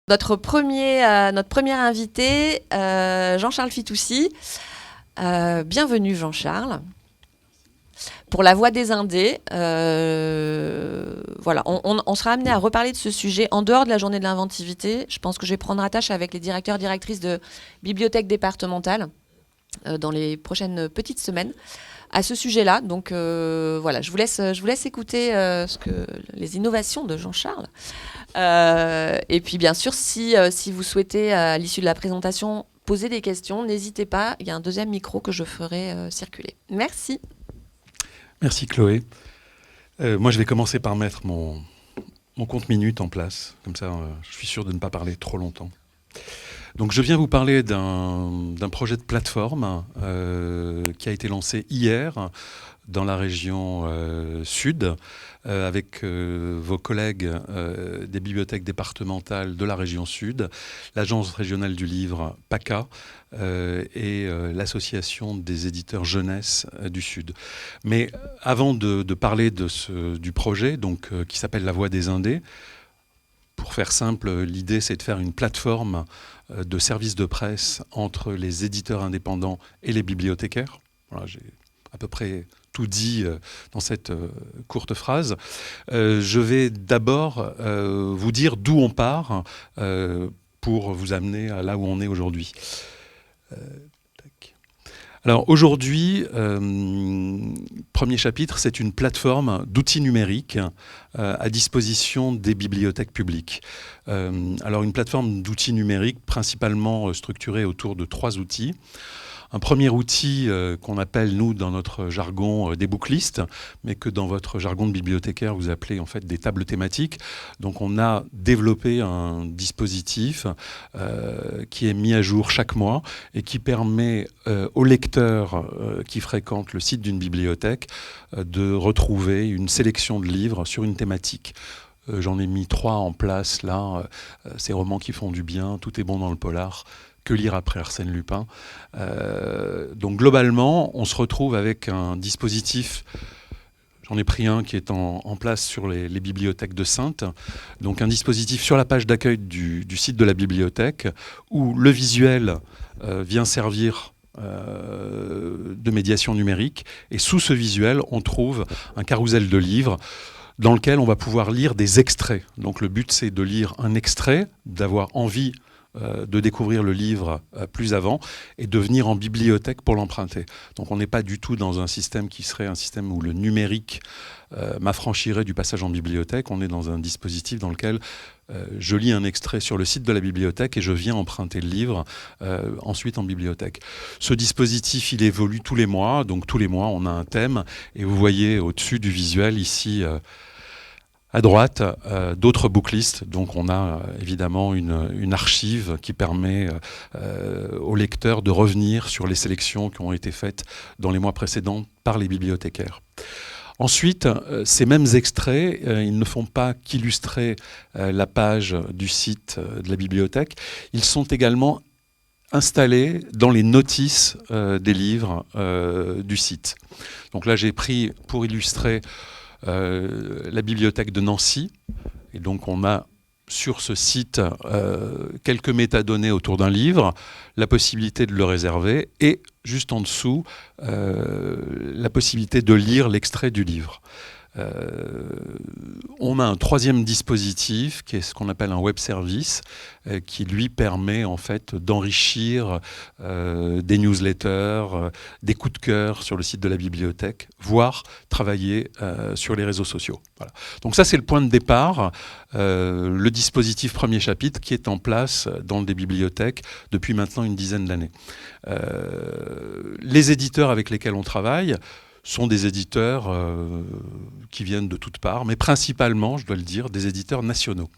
Notre premier invité, Jean-Charles Fitoussi. Bienvenue Jean-Charles. Pour la Voix des Indés, voilà, on sera amené à reparler de ce sujet en dehors de la journée de l'inventivité. Je pense que je vais prendre attache avec les directeurs, directrices de bibliothèques départementales dans les prochaines petites semaines à ce sujet-là. Donc voilà, je vous laisse écouter les innovations de Jean-Charles. Et puis bien sûr, si vous souhaitez, à l'issue de la présentation, poser des questions, n'hésitez pas. Il y a un deuxième micro que je ferai circuler. Merci. Merci Chloé. Moi, je vais commencer par mettre mon compte minute en place. Comme ça, je suis sûr de ne pas parler trop longtemps. Donc, je viens vous parler d'un projet de plateforme qui a été lancé hier dans la région sud avec vos collègues des bibliothèques départementales de la région sud, l'Agence régionale du livre PACA et l'Association des éditeurs jeunesse du Sud. Mais avant de parler du projet donc, qui s'appelle La Voix des Indés, pour faire simple, l'idée c'est de faire une plateforme de services de presse entre les éditeurs indépendants et les bibliothécaires. Voilà, j'ai à peu près tout dit dans cette courte phrase. Je vais d'abord vous dire d'où on part pour vous amener à là où on est aujourd'hui. Alors aujourd'hui, premier chapitre, c'est une plateforme d'outils numériques à disposition des bibliothèques publiques. Alors une plateforme d'outils numériques principalement structurée autour de 3 outils. Un premier outil qu'on appelle, nous, dans notre jargon, des booklists, mais que dans votre jargon de bibliothécaire, vous appelez en fait des tables thématiques. Donc on a développé un dispositif qui est mis à jour chaque mois et qui permet aux lecteurs qui fréquentent le site d'une bibliothèque de retrouver une sélection de livres sur une thématique. J'en ai mis 3 en place là, ces romans qui font du bien, Tout est bon dans le polar, Que lire après Arsène Lupin. Donc globalement, on se retrouve avec un dispositif, j'en ai pris un qui est en place sur les bibliothèques de Saintes, donc un dispositif sur la page d'accueil du site de la bibliothèque où le visuel vient servir de médiation numérique et sous ce visuel, on trouve un carrousel de livres dans lequel on va pouvoir lire des extraits. Donc le but, c'est de lire un extrait, d'avoir envie de découvrir le livre plus avant et de venir en bibliothèque pour l'emprunter. Donc on n'est pas du tout dans un système qui serait un système où le numérique m'affranchirait du passage en bibliothèque. On est dans un dispositif dans lequel je lis un extrait sur le site de la bibliothèque et je viens emprunter le livre ensuite en bibliothèque. Ce dispositif, il évolue tous les mois. Donc tous les mois, on a un thème et vous voyez au-dessus du visuel ici à droite, d'autres booklists. Donc on a évidemment une archive qui permet aux lecteurs de revenir sur les sélections qui ont été faites dans les mois précédents par les bibliothécaires. Ensuite, ces mêmes extraits, ils ne font pas qu'illustrer la page du site de la bibliothèque, ils sont également installés dans les notices des livres du site. Donc là, j'ai pris pour illustrer la bibliothèque de Nancy. Et donc on a sur ce site quelques métadonnées autour d'un livre, la possibilité de le réserver et juste en dessous la possibilité de lire l'extrait du livre. On a un troisième dispositif qui est ce qu'on appelle un web service qui lui permet en fait d'enrichir des newsletters, des coups de cœur sur le site de la bibliothèque, voire travailler sur les réseaux sociaux. Voilà. Donc ça c'est le point de départ, le dispositif premier chapitre qui est en place dans des bibliothèques depuis maintenant une dizaine d'années. Les éditeurs avec lesquels on travaille sont des éditeurs qui viennent de toutes parts, mais principalement, je dois le dire, des éditeurs nationaux.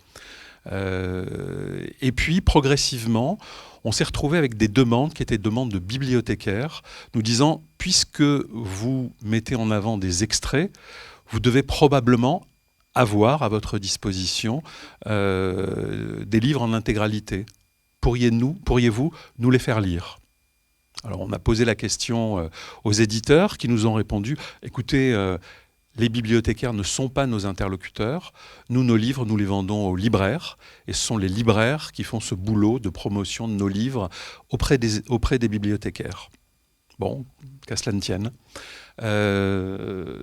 Et puis, progressivement, on s'est retrouvé avec des demandes qui étaient demandes de bibliothécaires, nous disant, puisque vous mettez en avant des extraits, vous devez probablement avoir à votre disposition des livres en intégralité. Pourriez-vous nous les faire lire ? Alors on a posé la question aux éditeurs qui nous ont répondu, écoutez, les bibliothécaires ne sont pas nos interlocuteurs. Nous, nos livres, nous les vendons aux libraires. Et ce sont les libraires qui font ce boulot de promotion de nos livres auprès des bibliothécaires. Bon, qu'à cela ne tienne.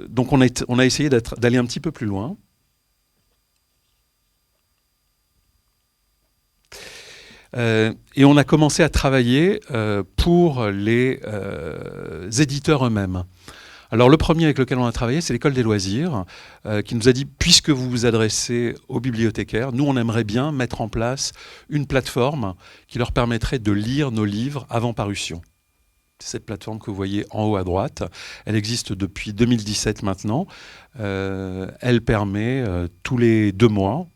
Donc on a essayé d'aller un petit peu plus loin. Et on a commencé à travailler pour les éditeurs eux-mêmes. Alors le premier avec lequel on a travaillé, c'est l'École des loisirs, qui nous a dit, puisque vous vous adressez aux bibliothécaires, nous on aimerait bien mettre en place une plateforme qui leur permettrait de lire nos livres avant parution. C'est cette plateforme que vous voyez en haut à droite. Elle existe depuis 2017 maintenant. Elle permet tous les 2 mois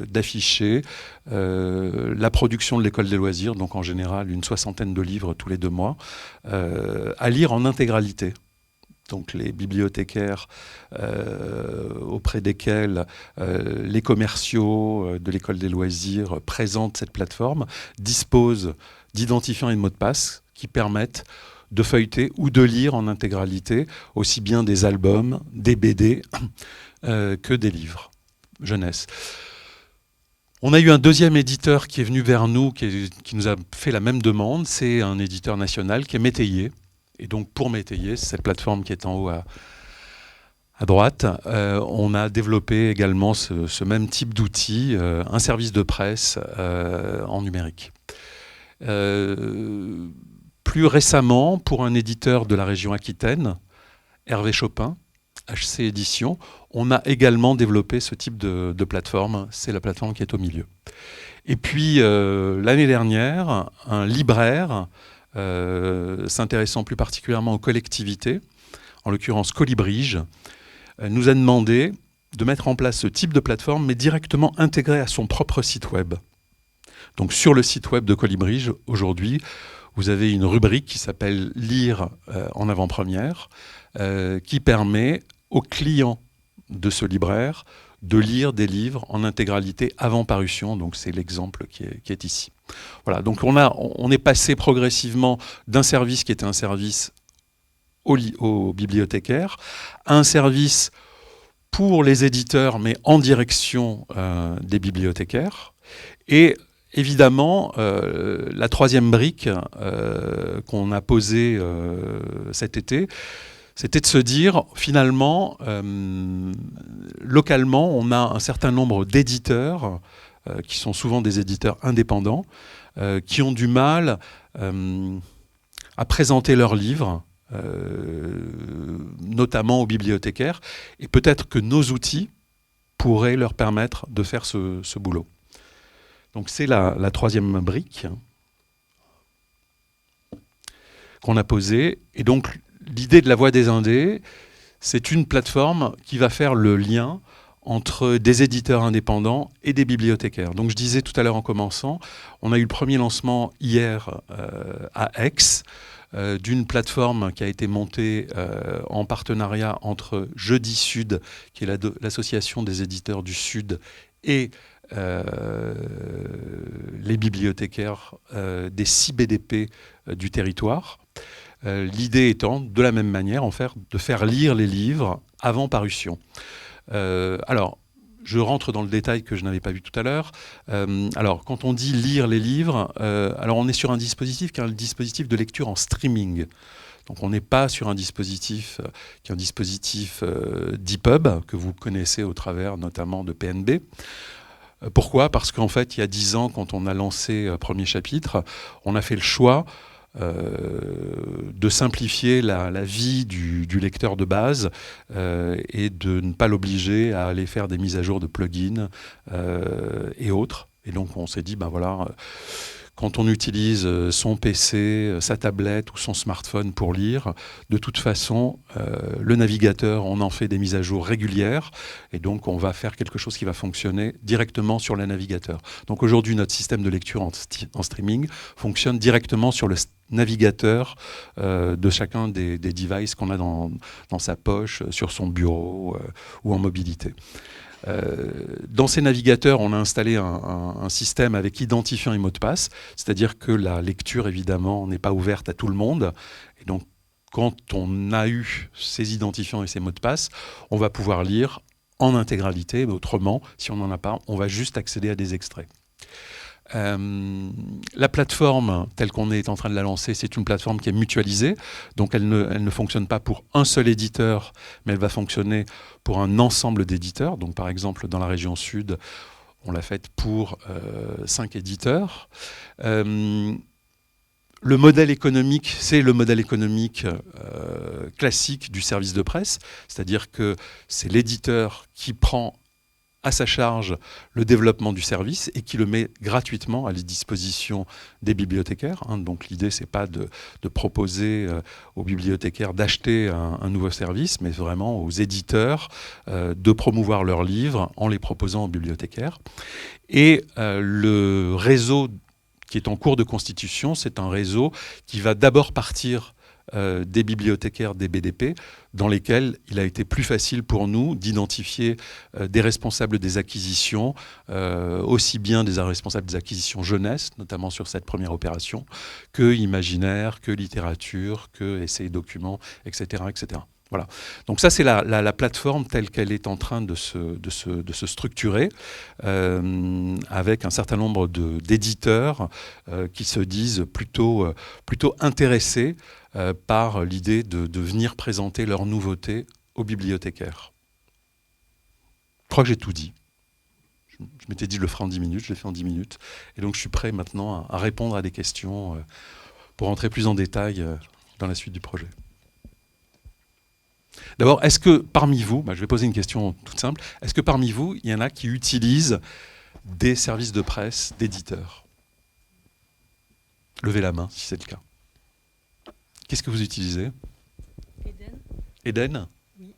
d'afficher la production de l'École des loisirs, donc en général une 60aine de livres tous les 2 mois, à lire en intégralité. Donc les bibliothécaires auprès desquels les commerciaux de l'École des loisirs présentent cette plateforme disposent d'identifiants et de mots de passe qui permettent de feuilleter ou de lire en intégralité aussi bien des albums, des BD que des livres jeunesse. On a eu un deuxième éditeur qui est venu vers nous, qui nous a fait la même demande. C'est un éditeur national qui est Métayer. Et donc pour Métayer, c'est cette plateforme qui est en haut à droite, on a développé également ce même type d'outil, un service de presse en numérique. Plus récemment, pour un éditeur de la région Aquitaine, Hervé Chopin, HC Éditions, on a également développé ce type de plateforme. C'est la plateforme qui est au milieu. Et puis, l'année dernière, un libraire s'intéressant plus particulièrement aux collectivités, en l'occurrence Colibrige, nous a demandé de mettre en place ce type de plateforme, mais directement intégré à son propre site web. Donc sur le site web de Colibrige, aujourd'hui, vous avez une rubrique qui s'appelle « Lire en avant-première », qui permet aux clients de ce libraire de lire des livres en intégralité avant parution. Donc c'est l'exemple qui est ici. Voilà, donc on est passé progressivement d'un service qui était un service aux bibliothécaires à un service pour les éditeurs, mais en direction des bibliothécaires. Et évidemment, la troisième brique qu'on a posée cet été, c'était de se dire, finalement, localement, on a un certain nombre d'éditeurs qui sont souvent des éditeurs indépendants, qui ont du mal à présenter leurs livres, notamment aux bibliothécaires, et peut-être que nos outils pourraient leur permettre de faire ce boulot. Donc c'est la troisième brique qu'on a posée. Et donc l'idée de la Voix des Indés, c'est une plateforme qui va faire le lien entre des éditeurs indépendants et des bibliothécaires. Donc je disais tout à l'heure en commençant, on a eu le premier lancement hier à Aix, d'une plateforme qui a été montée en partenariat entre Jeudi Sud, qui est l'association des éditeurs du Sud, et les bibliothécaires des 6 BDP du territoire. L'idée étant, de la même manière, de faire lire les livres avant parution. Alors, je rentre dans le détail que je n'avais pas vu tout à l'heure. Alors, quand on dit lire les livres, alors on est sur un dispositif qui est un dispositif de lecture en streaming. Donc on n'est pas sur un dispositif qui est un dispositif d'EPUB, que vous connaissez au travers notamment de PNB. Pourquoi ? Parce qu'en fait, il y a 10 ans, quand on a lancé Premier Chapitre, on a fait le choix de simplifier la vie du lecteur de base et de ne pas l'obliger à aller faire des mises à jour de plugins et autres. Et donc on s'est dit, ben voilà, quand on utilise son PC, sa tablette ou son smartphone pour lire, de toute façon, le navigateur, on en fait des mises à jour régulières, et donc on va faire quelque chose qui va fonctionner directement sur le navigateur. Donc aujourd'hui, notre système de lecture en streaming fonctionne directement sur le navigateur de chacun des devices qu'on a dans sa poche, sur son bureau ou en mobilité. Dans ces navigateurs, on a installé un système avec identifiant et mot de passe, c'est-à-dire que la lecture, évidemment, n'est pas ouverte à tout le monde. Et donc, quand on a eu ces identifiants et ces mots de passe, on va pouvoir lire en intégralité. Mais autrement, si on n'en a pas, on va juste accéder à des extraits. La plateforme, telle qu'on est en train de la lancer, c'est une plateforme qui est mutualisée. Donc elle ne fonctionne pas pour un seul éditeur, mais elle va fonctionner pour un ensemble d'éditeurs. Donc par exemple, dans la région sud, on l'a faite pour 5 éditeurs. Le modèle économique, c'est le modèle économique classique du service de presse, c'est-à-dire que c'est l'éditeur qui prend à sa charge le développement du service et qui le met gratuitement à la disposition des bibliothécaires. Donc l'idée, c'est pas de proposer aux bibliothécaires d'acheter un nouveau service, mais vraiment aux éditeurs de promouvoir leurs livres en les proposant aux bibliothécaires. Et le réseau qui est en cours de constitution, c'est un réseau qui va d'abord partir des bibliothécaires des BDP, dans lesquels il a été plus facile pour nous d'identifier des responsables des acquisitions, aussi bien des responsables des acquisitions jeunesse, notamment sur cette première opération, que imaginaire, que littérature, que essais et documents, etc., etc. Voilà. Donc ça, c'est la plateforme telle qu'elle est en train de se structurer, avec un certain nombre d'éditeurs qui se disent plutôt intéressés par l'idée de venir présenter leurs nouveautés aux bibliothécaires. Je crois que j'ai tout dit. Je m'étais dit je le ferai en 10 minutes, je l'ai fait en 10 minutes. Et donc je suis prêt maintenant à répondre à des questions pour rentrer plus en détail dans la suite du projet. D'abord, est-ce que parmi vous, je vais poser une question toute simple, est-ce que parmi vous, il y en a qui utilisent des services de presse d'éditeurs? Levez la main si c'est le cas. Qu'est-ce que vous utilisez? Eden. Eden? Oui.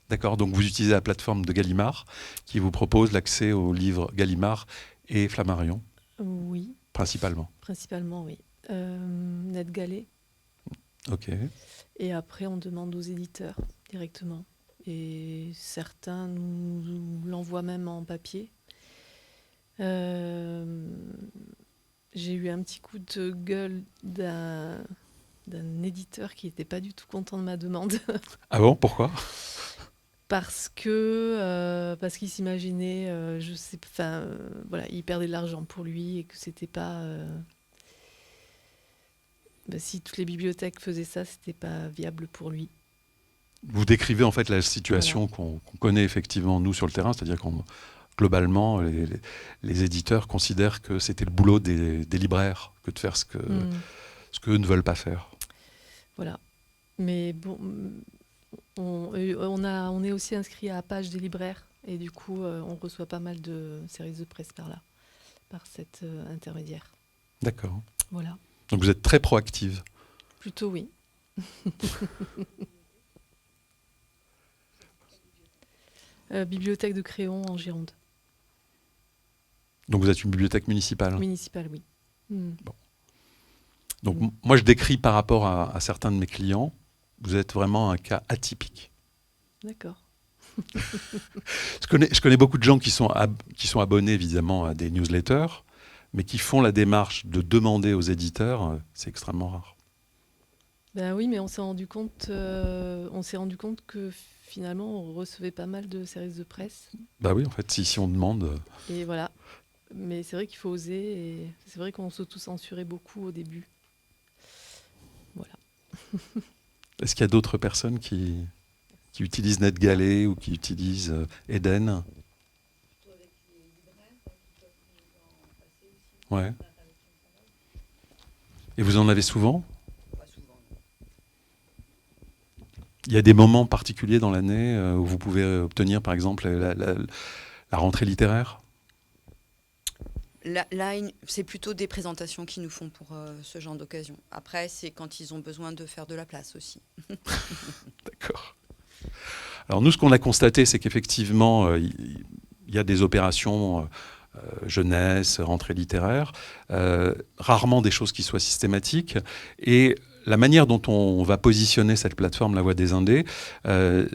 D'accord, donc vous utilisez la plateforme de Gallimard qui vous propose l'accès aux livres Gallimard et Flammarion? Oui. Principalement? Principalement, oui. NetGalley. Ok. Et après, on demande aux éditeurs directement. Et certains nous l'envoient même en papier. J'ai eu un petit coup de gueule d'un éditeur qui n'était pas du tout content de ma demande. Ah bon, pourquoi? Parce qu'il s'imaginait, voilà, il perdait de l'argent pour lui et que c'était pas... si toutes les bibliothèques faisaient ça, c'était pas viable pour lui. Vous décrivez en fait la situation qu'on connaît effectivement nous sur le terrain, c'est-à-dire qu'on globalement les éditeurs considèrent que c'était le boulot des libraires que de faire ce qu'eux ne veulent pas faire. Voilà. Mais bon, on est aussi inscrit à la page des libraires et du coup, on reçoit pas mal de services de presse par là, par cet intermédiaire. D'accord. Voilà. Donc vous êtes très proactive. Plutôt oui. Bibliothèque de Créon en Gironde. Donc vous êtes une bibliothèque municipale? Municipale, oui. Bon. Donc moi je décris par rapport à certains de mes clients, vous êtes vraiment un cas atypique. D'accord. Je connais beaucoup de gens qui sont abonnés évidemment à des newsletters, mais qui font la démarche de demander aux éditeurs, c'est extrêmement rare. Ben oui, mais on s'est rendu compte que finalement, on recevait pas mal de services de presse. Bah oui, en fait, si on demande... Et voilà. Mais c'est vrai qu'il faut oser, et c'est vrai qu'on s'auto-censurait beaucoup au début. Voilà. Est-ce qu'il y a d'autres personnes qui utilisent NetGalley ou qui utilisent Eden? Ouais. Et vous en avez souvent? Il y a des moments particuliers dans l'année où vous pouvez obtenir, par exemple, la rentrée littéraire? Là, c'est plutôt des présentations qu'ils nous font pour ce genre d'occasion. Après, c'est quand ils ont besoin de faire de la place aussi. D'accord. Alors nous, ce qu'on a constaté, c'est qu'effectivement, il y a des opérations jeunesse, rentrée littéraire, rarement des choses qui soient systématiques. Et la manière dont on va positionner cette plateforme La Voix des Indés,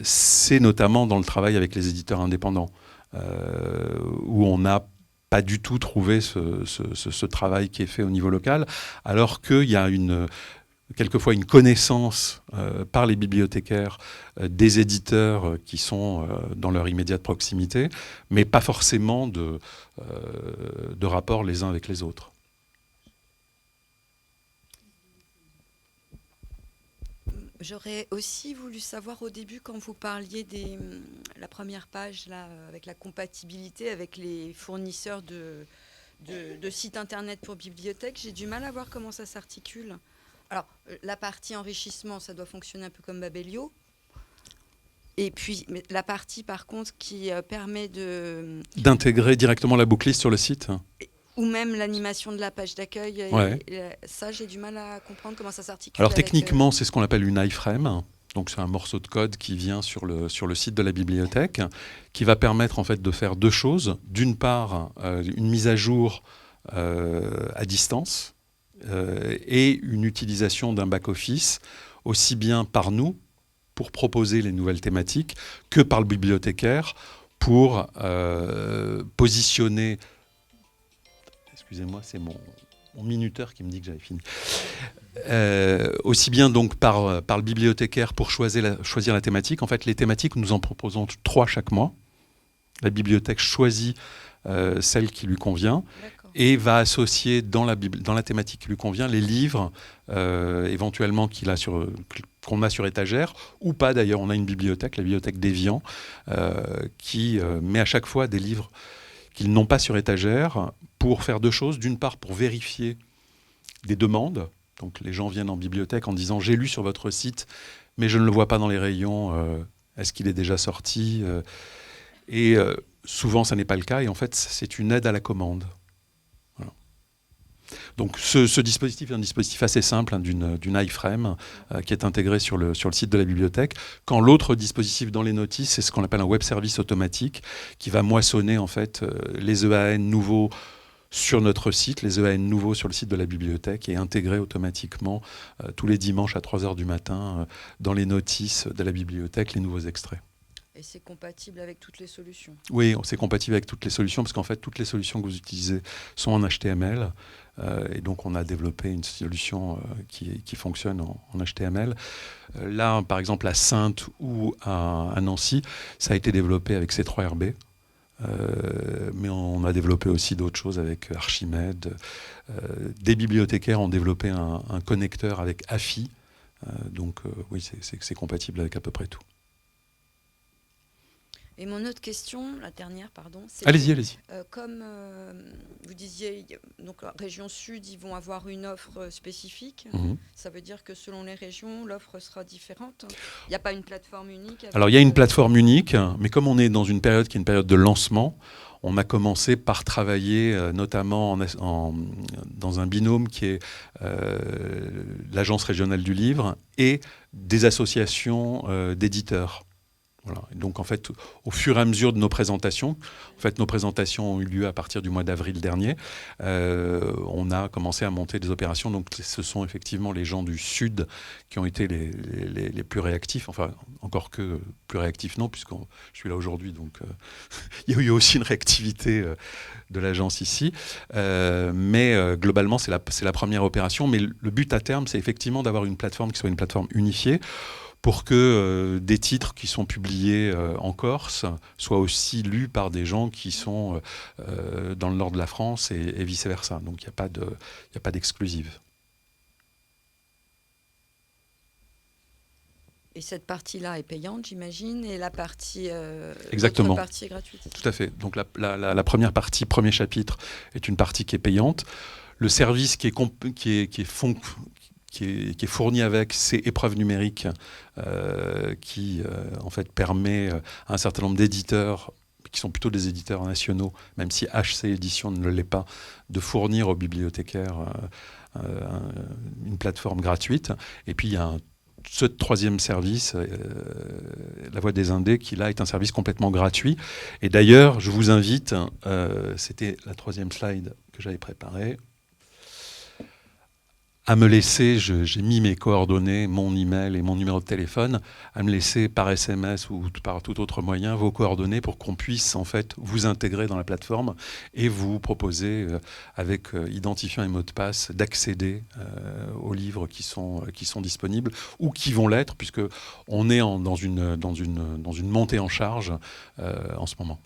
c'est notamment dans le travail avec les éditeurs indépendants, où on n'a pas du tout trouvé ce travail qui est fait au niveau local, alors qu'il y a quelquefois une connaissance par les bibliothécaires des éditeurs qui sont dans leur immédiate proximité, mais pas forcément de rapport les uns avec les autres. J'aurais aussi voulu savoir au début, quand vous parliez de la première page, là, avec la compatibilité avec les fournisseurs de sites internet pour bibliothèques, j'ai du mal à voir comment ça s'articule. Alors, la partie enrichissement, ça doit fonctionner un peu comme Babelio. Et puis, la partie, par contre, qui permet d'intégrer directement la booklist sur le site. Ou même l'animation de la page d'accueil. Ouais. Ça, j'ai du mal à comprendre comment ça s'articule. Alors, techniquement, c'est ce qu'on appelle une iframe. Donc, c'est un morceau de code qui vient sur le site de la bibliothèque, qui va permettre en fait de faire deux choses. D'une part, une mise à jour à distance et une utilisation d'un back-office, aussi bien par nous, pour proposer les nouvelles thématiques, que par le bibliothécaire, pour positionner... Excusez-moi, c'est mon minuteur qui me dit que j'avais fini. Aussi bien donc par le bibliothécaire pour choisir la thématique. En fait, les thématiques, nous en proposons 3 chaque mois. La bibliothèque choisit celle qui lui convient. D'accord. Et va associer dans la thématique qui lui convient les livres éventuellement qu'on a sur étagère, ou pas d'ailleurs. On a une bibliothèque, la bibliothèque d'Évian, qui met à chaque fois des livres qu'ils n'ont pas sur étagère, pour faire 2 choses. D'une part, pour vérifier des demandes. Donc les gens viennent en bibliothèque en disant « j'ai lu sur votre site, mais je ne le vois pas dans les rayons. Est-ce qu'il est déjà sorti ?» Et souvent, ça n'est pas le cas. Et en fait, c'est une aide à la commande. Voilà. Donc ce dispositif est un dispositif assez simple, hein, d'une iframe qui est intégré sur le site de la bibliothèque. Quand l'autre dispositif dans les notices, c'est ce qu'on appelle un web service automatique qui va moissonner en fait les EAN nouveaux sur notre site, les EAN nouveaux sur le site de la bibliothèque, et intégrer automatiquement tous les dimanches à 3h du matin dans les notices de la bibliothèque les nouveaux extraits. Et c'est compatible avec toutes les solutions? Oui, c'est compatible avec toutes les solutions, parce qu'en fait, toutes les solutions que vous utilisez sont en HTML. Et donc, on a développé une solution qui fonctionne en HTML. Là, par exemple, à Saintes ou à Nancy, ça a été développé avec C3RB. Mais on a développé aussi d'autres choses avec Archimède. Des bibliothécaires ont développé un connecteur avec AFI. Donc, oui, c'est compatible avec à peu près tout. Et mon autre question, la dernière, pardon. Allez-y. Comme vous disiez, donc région sud, ils vont avoir une offre spécifique. Ça veut dire que selon les régions, l'offre sera différente. Il n'y a pas une plateforme unique. Alors, il y a une plateforme unique, mais comme on est dans une période qui est une période de lancement, on a commencé par travailler notamment dans un binôme qui est l'Agence régionale du livre et des associations d'éditeurs. Voilà. Et donc, en fait, au fur et à mesure de nos présentations, nos présentations ont eu lieu à partir du mois d'avril dernier, on a commencé à monter des opérations. Donc, ce sont effectivement les gens du Sud qui ont été les plus réactifs. Enfin, encore que plus réactifs, non, puisque je suis là aujourd'hui. Donc, il y a eu aussi une réactivité de l'agence ici. Mais globalement, c'est la première opération. Mais le but à terme, c'est effectivement d'avoir une plateforme qui soit une plateforme unifiée, pour que des titres qui sont publiés en Corse soient aussi lus par des gens qui sont dans le nord de la France et vice-versa. Donc il n'y a pas d'exclusive. Et cette partie-là est payante, j'imagine, et la partie, exactement. l'autre partie est gratuite. Tout à fait. Donc la première partie, premier chapitre, est une partie qui est payante. Le service qui est fourni avec, c'est épreuves numériques qui en fait permet à un certain nombre d'éditeurs, qui sont plutôt des éditeurs nationaux, même si HC Édition ne l'est pas, de fournir aux bibliothécaires une plateforme gratuite. Et puis il y a ce troisième service, La Voix des Indés, qui là est un service complètement gratuit. Et d'ailleurs, je vous invite, c'était la 3e slide que j'avais préparée, à me laisser, j'ai mis mes coordonnées, mon email et mon numéro de téléphone, à me laisser par SMS ou par tout autre moyen vos coordonnées pour qu'on puisse en fait vous intégrer dans la plateforme et vous proposer, avec identifiant et mot de passe, d'accéder aux livres qui sont disponibles ou qui vont l'être, puisque on est dans une montée en charge en ce moment.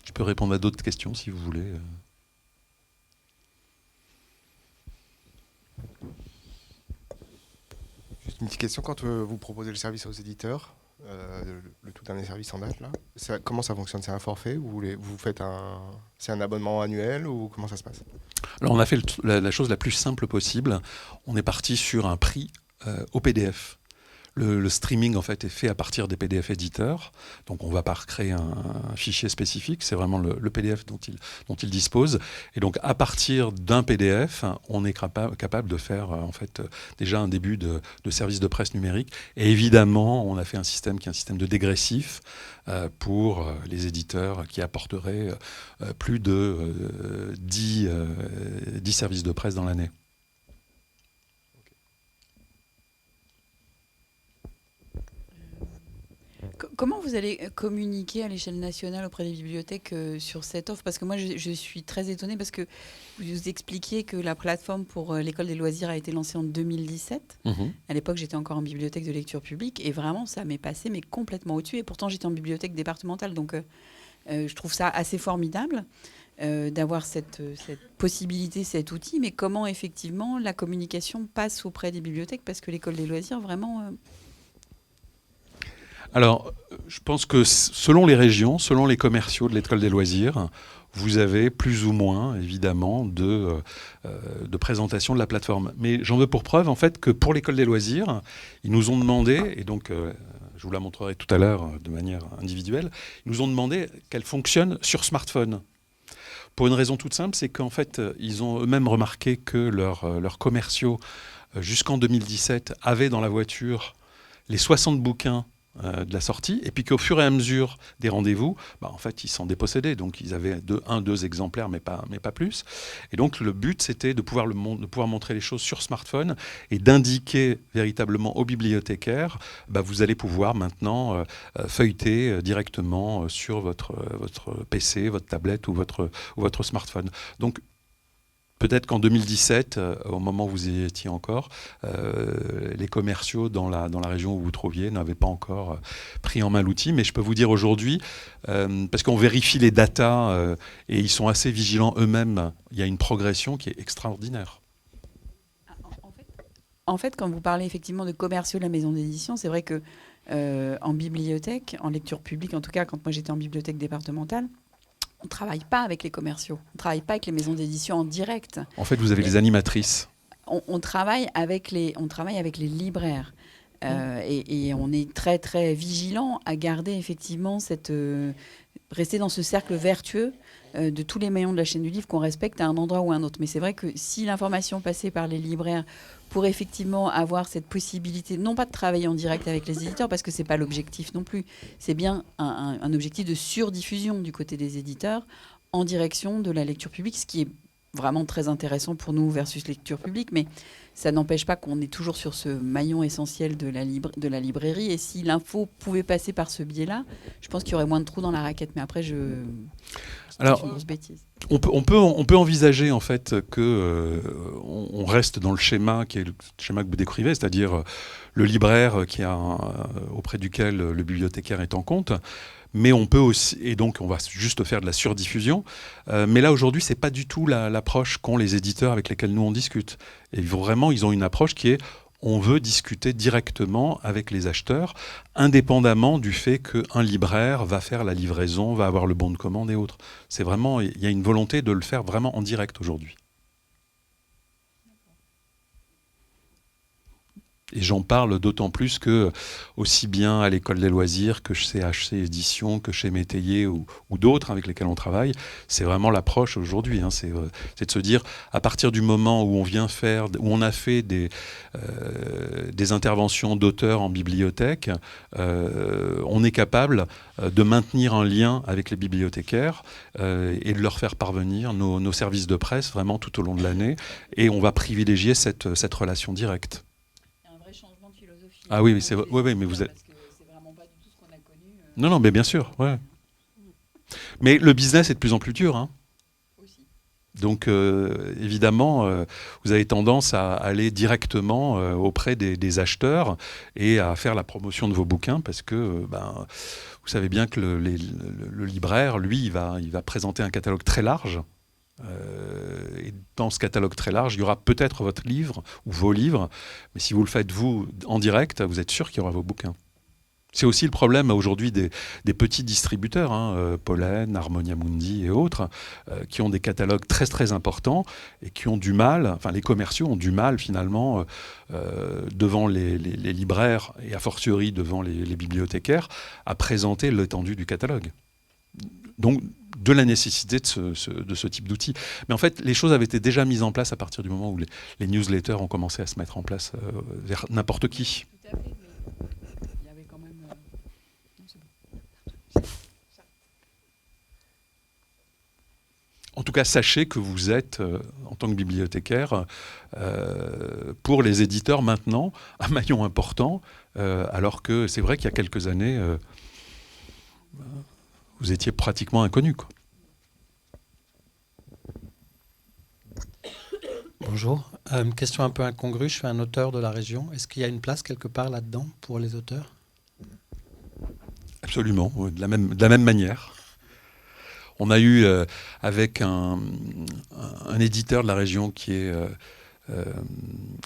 Je peux répondre à d'autres questions si vous voulez. Juste une petite question, quand vous proposez le service aux éditeurs, le tout dernier service en date, là, comment ça fonctionne? C'est un forfait ou vous faites c'est un abonnement annuel ou comment ça se passe? Alors on a fait la chose la plus simple possible. On est parti sur un prix au PDF. Le streaming en fait est fait à partir des PDF éditeurs, donc on ne va pas recréer un fichier spécifique, c'est vraiment le PDF dont il dispose. Et donc à partir d'un PDF, on est capable de faire en fait déjà un début de service de presse numérique. Et évidemment, on a fait un système qui est un système de dégressif pour les éditeurs qui apporteraient plus de 10 services de presse dans l'année. Comment vous allez communiquer à l'échelle nationale auprès des bibliothèques sur cette offre? Parce que moi, je suis très étonnée parce que vous expliquiez que la plateforme pour l'école des loisirs a été lancée en 2017. À l'époque, j'étais encore en bibliothèque de lecture publique et vraiment, ça m'est passé mais complètement au-dessus. Et pourtant, j'étais en bibliothèque départementale. Donc, je trouve ça assez formidable d'avoir cette possibilité, cet outil. Mais comment, effectivement, la communication passe auprès des bibliothèques? Parce que l'école des loisirs, vraiment... Alors, je pense que selon les régions, selon les commerciaux de l'école des loisirs, vous avez plus ou moins, évidemment, de présentation de la plateforme. Mais j'en veux pour preuve, en fait, que pour l'école des loisirs, ils nous ont demandé, et donc je vous la montrerai tout à l'heure de manière individuelle, ils nous ont demandé qu'elle fonctionne sur smartphone. Pour une raison toute simple, c'est qu'en fait, ils ont eux-mêmes remarqué que leurs commerciaux, jusqu'en 2017, avaient dans la voiture les 60 bouquins de la sortie, et puis qu'au fur et à mesure des rendez-vous, en fait, ils s'en dépossédaient. Donc, ils avaient deux exemplaires, mais pas plus. Et donc, le but, c'était de pouvoir montrer les choses sur smartphone et d'indiquer véritablement aux bibliothécaires, vous allez pouvoir maintenant feuilleter directement sur votre PC, votre tablette ou votre smartphone. Donc, peut-être qu'en 2017, au moment où vous y étiez encore, les commerciaux dans la région où vous vous trouviez n'avaient pas encore pris en main l'outil. Mais je peux vous dire aujourd'hui, parce qu'on vérifie les datas et ils sont assez vigilants eux-mêmes, il y a une progression qui est extraordinaire. En fait, quand vous parlez effectivement de commerciaux de la maison d'édition, c'est vrai que en bibliothèque, en lecture publique, en tout cas quand moi j'étais en bibliothèque départementale, on ne travaille pas avec les commerciaux, on ne travaille pas avec les maisons d'édition en direct. En fait, vous avez les animatrices. On travaille avec les libraires. Et on est très, très vigilant à garder effectivement rester dans ce cercle vertueux de tous les maillons de la chaîne du livre qu'on respecte à un endroit ou à un autre. Mais c'est vrai que si l'information passait par les libraires pour effectivement avoir cette possibilité, non pas de travailler en direct avec les éditeurs, parce que ce n'est pas l'objectif non plus, c'est bien un objectif de surdiffusion du côté des éditeurs en direction de la lecture publique, ce qui est vraiment très intéressant pour nous versus lecture publique, mais ça n'empêche pas qu'on est toujours sur ce maillon essentiel de la librairie, et si l'info pouvait passer par ce biais-là, je pense qu'il y aurait moins de trous dans la raquette, mais après, alors, une grosse bêtise. On peut envisager en fait que on reste dans le schéma qui est le schéma que vous décrivez, c'est-à-dire le libraire auprès duquel le bibliothécaire est en compte. Mais on peut aussi, et donc on va juste faire de la surdiffusion. Mais là aujourd'hui, c'est pas du tout l'approche qu'ont les éditeurs avec lesquels nous on discute. Et vraiment, ils ont une approche qui est on veut discuter directement avec les acheteurs, indépendamment du fait qu'un libraire va faire la livraison, va avoir le bon de commande et autres. C'est vraiment, il y a une volonté de le faire vraiment en direct aujourd'hui. Et j'en parle d'autant plus que, aussi bien à l'École des loisirs que chez HC Éditions, que chez Métayer ou d'autres avec lesquels on travaille, c'est vraiment l'approche aujourd'hui. Hein. C'est de se dire, à partir du moment où on a fait des interventions d'auteurs en bibliothèque, on est capable de maintenir un lien avec les bibliothécaires et de leur faire parvenir nos services de presse vraiment tout au long de l'année. Et on va privilégier cette relation directe. Changement de philosophie. Ah oui, mais vous êtes... Parce que c'est vraiment pas du tout ce qu'on a connu. Non, mais bien sûr, ouais. Mais le business est de plus en plus dur, hein. Aussi. Donc, évidemment, vous avez tendance à aller directement auprès des acheteurs et à faire la promotion de vos bouquins parce que, vous savez bien que le libraire, lui, il va présenter un catalogue très large. Et dans ce catalogue très large, il y aura peut-être votre livre ou vos livres, mais si vous le faites vous en direct, vous êtes sûr qu'il y aura vos bouquins. C'est aussi le problème aujourd'hui des petits distributeurs, hein, Pollen, Harmonia Mundi et autres, qui ont des catalogues très très importants et qui ont du mal, enfin les commerciaux ont du mal finalement devant les libraires et a fortiori devant les bibliothécaires à présenter l'étendue du catalogue. Donc, de la nécessité de ce type d'outils. Mais en fait, les choses avaient été déjà mises en place à partir du moment où les newsletters ont commencé à se mettre en place vers n'importe qui. Tout à fait, mais il y avait quand même... Non, c'est bon. En tout cas, sachez que vous êtes, en tant que bibliothécaire, pour les éditeurs maintenant, un maillon important, alors que c'est vrai qu'il y a quelques années... vous étiez pratiquement inconnu, quoi. Bonjour. Question un peu incongrue. Je suis un auteur de la région. Est-ce qu'il y a une place quelque part là-dedans pour les auteurs ? Absolument, de la même manière. On a eu avec un éditeur de la région qui est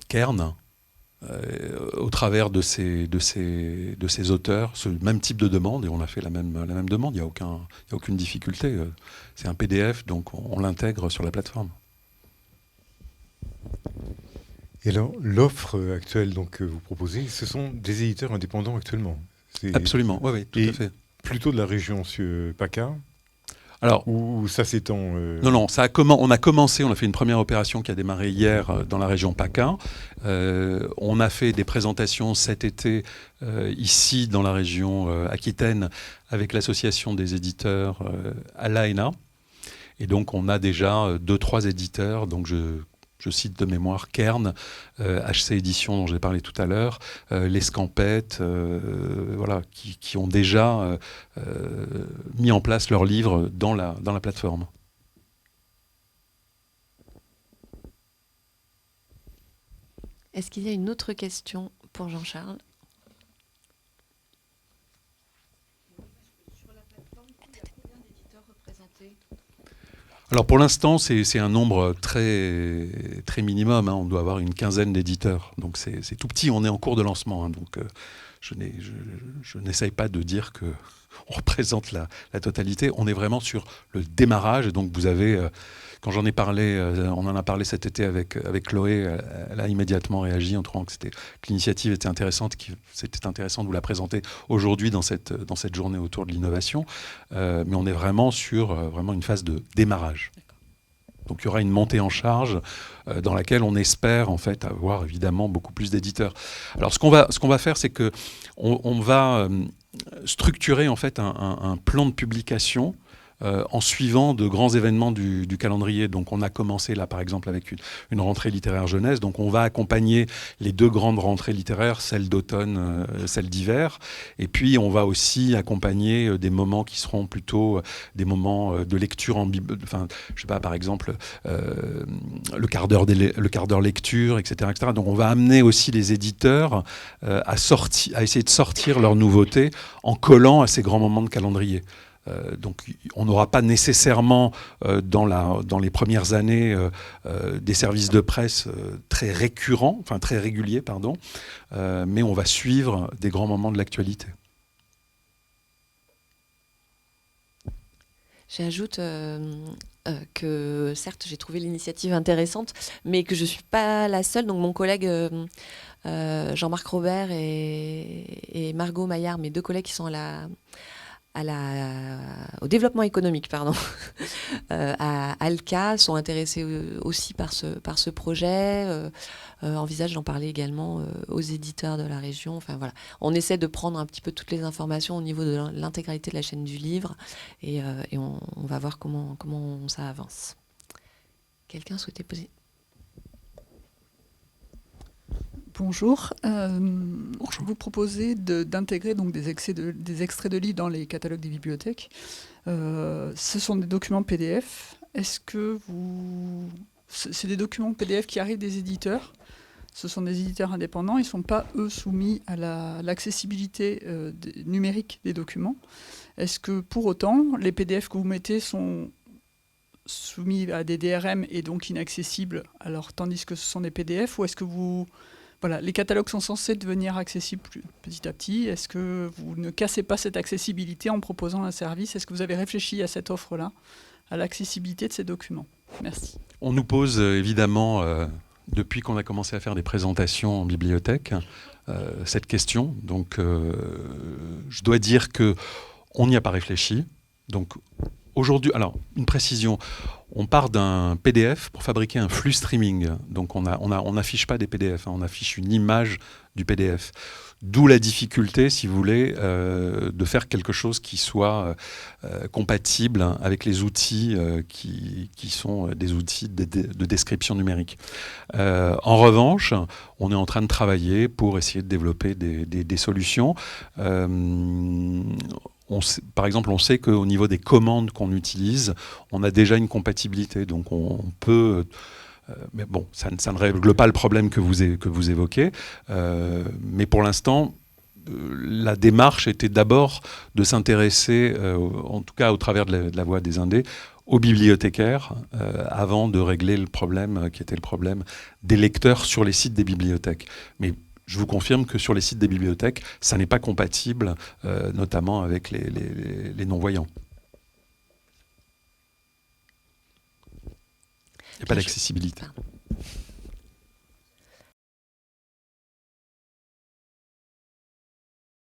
Kern, au travers de ces auteurs, ce même type de demande, et on a fait la même demande, il n'y a aucune difficulté. C'est un PDF, donc on l'intègre sur la plateforme. Et alors, l'offre actuelle donc, que vous proposez, ce sont des éditeurs indépendants actuellement. Absolument, oui, tout à fait. Plutôt de la région PACA. Alors, ou ça s'étend Non, on a fait une première opération qui a démarré hier dans la région PACA. On a fait des présentations cet été ici dans la région Aquitaine avec l'association des éditeurs à l'AENA. Et donc on a déjà 2-3 éditeurs, donc je cite de mémoire Kern, HC Éditions dont j'ai parlé tout à l'heure, les Scampettes, voilà, qui ont déjà mis en place leurs livres dans la plateforme. Est-ce qu'il y a une autre question pour Jean-Charles ? Sur la plateforme, il y a combien d'éditeurs représentés ? Alors pour l'instant, c'est un nombre très, très minimum, hein. On doit avoir une quinzaine d'éditeurs. Donc c'est tout petit, on est en cours de lancement. Hein. Donc je n'essaye pas de dire qu'on représente la totalité. On est vraiment sur le démarrage. Et donc vous avez, quand j'en ai parlé, on en a parlé cet été avec Chloé, elle a immédiatement réagi en trouvant que l'initiative était intéressante, que c'était intéressant de vous la présenter aujourd'hui dans cette journée autour de l'innovation. Mais on est vraiment sur vraiment une phase de démarrage. Donc il y aura une montée en charge dans laquelle on espère en fait avoir évidemment beaucoup plus d'éditeurs. Alors ce qu'on va faire, c'est que on va structurer en fait un plan de publication en suivant de grands événements du calendrier. Donc on a commencé là par exemple avec une rentrée littéraire jeunesse. Donc on va accompagner les 2 grandes rentrées littéraires, celle d'automne, celle d'hiver. Et puis on va aussi accompagner des moments qui seront plutôt des moments de lecture enfin je sais pas, par exemple le quart d'heure lecture, etc., etc. Donc on va amener aussi les éditeurs à essayer de sortir leurs nouveautés en collant à ces grands moments de calendrier. Donc on n'aura pas nécessairement dans les premières années des services de presse très réguliers, mais on va suivre des grands moments de l'actualité. J'ajoute que certes j'ai trouvé l'initiative intéressante, mais que je ne suis pas la seule. Donc mon collègue Jean-Marc Robert et Margot Maillard, mes 2 collègues qui sont au développement économique, pardon, à Alca, sont intéressés aussi par ce projet, envisagent d'en parler également aux éditeurs de la région. Enfin voilà, on essaie de prendre un petit peu toutes les informations au niveau de l'intégralité de la chaîne du livre, et on va voir comment ça avance. Quelqu'un souhaitait poser? Bonjour. Vous proposez d'intégrer donc des extraits de livres dans les catalogues des bibliothèques. Ce sont des documents PDF. Est-ce que c'est des documents PDF qui arrivent des éditeurs? Ce sont des éditeurs indépendants. Ils ne sont pas, eux, soumis à l'accessibilité numérique des documents. Est-ce que, pour autant, les PDF que vous mettez sont soumis à des DRM et donc inaccessibles, alors, tandis que ce sont des PDF? Ou est-ce que les catalogues sont censés devenir accessibles petit à petit. Est-ce que vous ne cassez pas cette accessibilité en proposant un service? Est-ce que vous avez réfléchi à cette offre-là, à l'accessibilité de ces documents? Merci. On nous pose évidemment, depuis qu'on a commencé à faire des présentations en bibliothèque, cette question. Donc, je dois dire qu'on n'y a pas réfléchi. Donc, aujourd'hui, alors, une précision. On part d'un PDF pour fabriquer un flux streaming. Donc, on n'affiche pas des PDF, on affiche une image du PDF. D'où la difficulté, si vous voulez, de faire quelque chose qui soit compatible avec les outils qui sont des outils de description numérique. En revanche, on est en train de travailler pour essayer de développer des solutions. Par exemple, on sait qu'au niveau des commandes qu'on utilise, on a déjà une compatibilité. Donc, on peut... mais bon, ça ne règle pas le problème que vous évoquez. Mais pour l'instant, la démarche était d'abord de s'intéresser, en tout cas au travers de la voie des Indés, aux bibliothécaires, avant de régler le problème qui était le problème des lecteurs sur les sites des bibliothèques. Mais je vous confirme que sur les sites des bibliothèques, ça n'est pas compatible, notamment avec les non-voyants. Il n'y a pas d'accessibilité.